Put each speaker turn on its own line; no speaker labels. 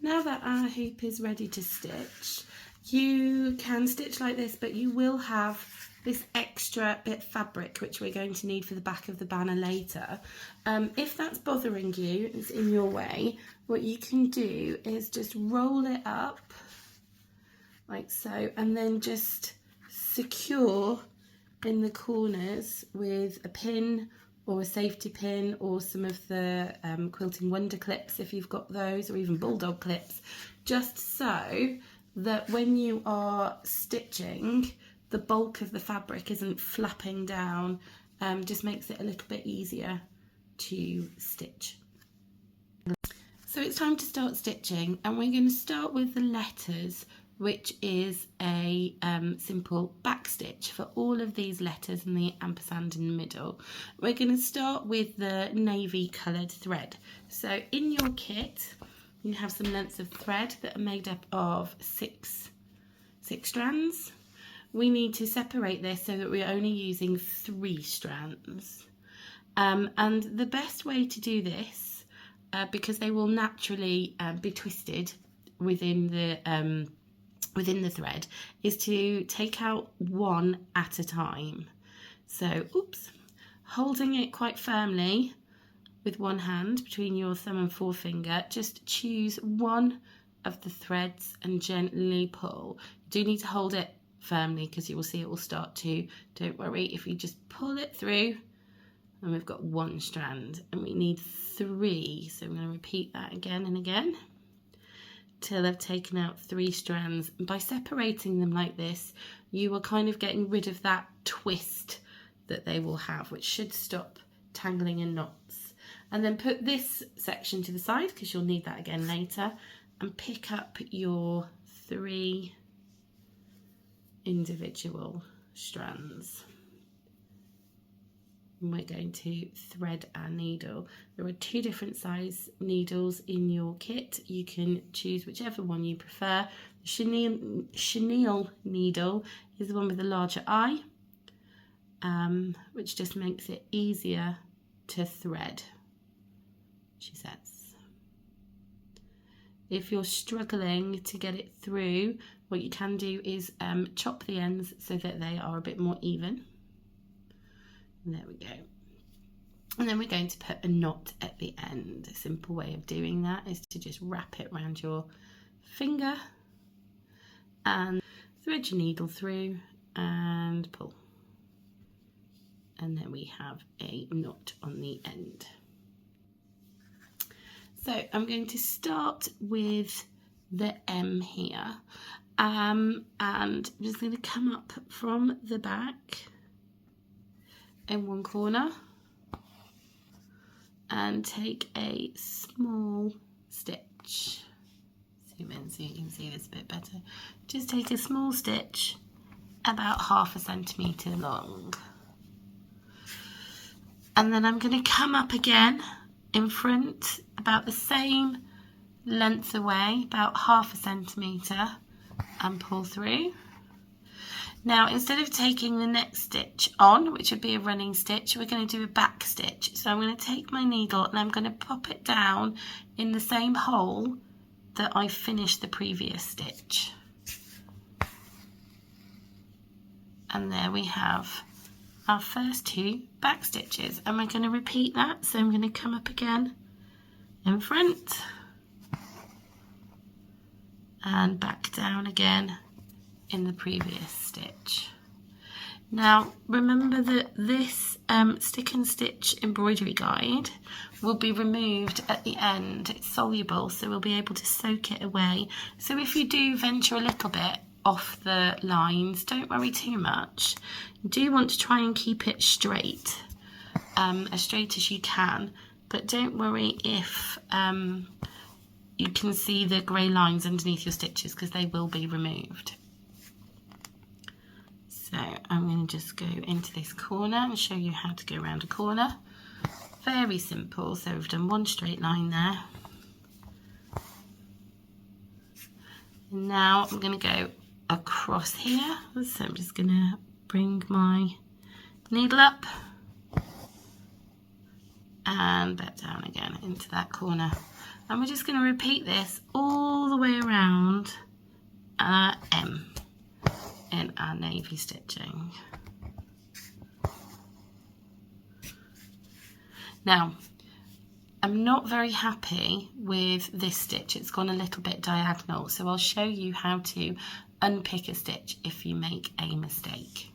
Now that our hoop is ready to stitch, you can stitch like this, but you will have this extra bit of fabric which we're going to need for the back of the banner later. If that's bothering you, it's in your way, what you can do is just roll it up like so, and then just secure in the corners with a pin or a safety pin, or some of the Quilting Wonder clips if you've got those, or even bulldog clips, just so that when you are stitching, the bulk of the fabric isn't flapping down. Just makes it a little bit easier to stitch. So it's time to start stitching, and we're going to start with the letters, which is a simple back stitch for all of these letters and the ampersand in the middle. We're going to start with the navy coloured thread. So in your kit you have some lengths of thread that are made up of six strands. We need to separate this so that we're only using 3 strands. And the best way to do this, because they will naturally be twisted within the thread, is to take out one at a time. So, holding it quite firmly with one hand between your thumb and forefinger, just choose one of the threads and gently pull. You do need to hold it firmly because you will see it will start to, don't worry, if you just pull it through, and we've got 1 strand, and we need 3, so I'm going to repeat that again and again till I've taken out 3 strands. And by separating them like this, you are kind of getting rid of that twist that they will have, which should stop tangling in knots. And then put this section to the side because you'll need that again later, and pick up your 3 individual strands. And we're going to thread our needle. There are 2 different size needles in your kit. You can choose whichever one you prefer. The chenille needle is the one with the larger eye, which just makes it easier to thread, she says. If you're struggling to get it through, what you can do is chop the ends so that they are a bit more even. And there we go. And then we're going to put a knot at the end. A simple way of doing that is to just wrap it around your finger and thread your needle through and pull. And then we have a knot on the end. So I'm going to start with the M here, and I'm just going to come up from the back in one corner and take a small stitch. Zoom in so you can see this a bit better. Just take a small stitch about 1/2 centimetre long, and then I'm going to come up again in front about the same length away, about 1/2 centimetre, and pull through. Now, instead of taking the next stitch on, which would be a running stitch, we're going to do a back stitch. So I'm going to take my needle and I'm going to pop it down in the same hole that I finished the previous stitch. And there we have our first 2 back stitches, and we're going to repeat that. So I'm going to come up again in front and back down again in the previous stitch. Now remember that this stick and stitch embroidery guide will be removed at the end. It's soluble, so we'll be able to soak it away. So if you do venture a little bit off the lines, don't worry too much. You do want to try and keep it straight, as straight as you can, but don't worry if you can see the grey lines underneath your stitches, because they will be removed. So I'm going to just go into this corner and show you how to go around a corner. Very simple. So we've done 1 straight line there. And now I'm going to go across here. So I'm just going to bring my needle up and back down again into that corner. And we're just going to repeat this all the way around M in our navy stitching. Now, I'm not very happy with this stitch. It's gone a little bit diagonal, so I'll show you how to unpick a stitch if you make a mistake.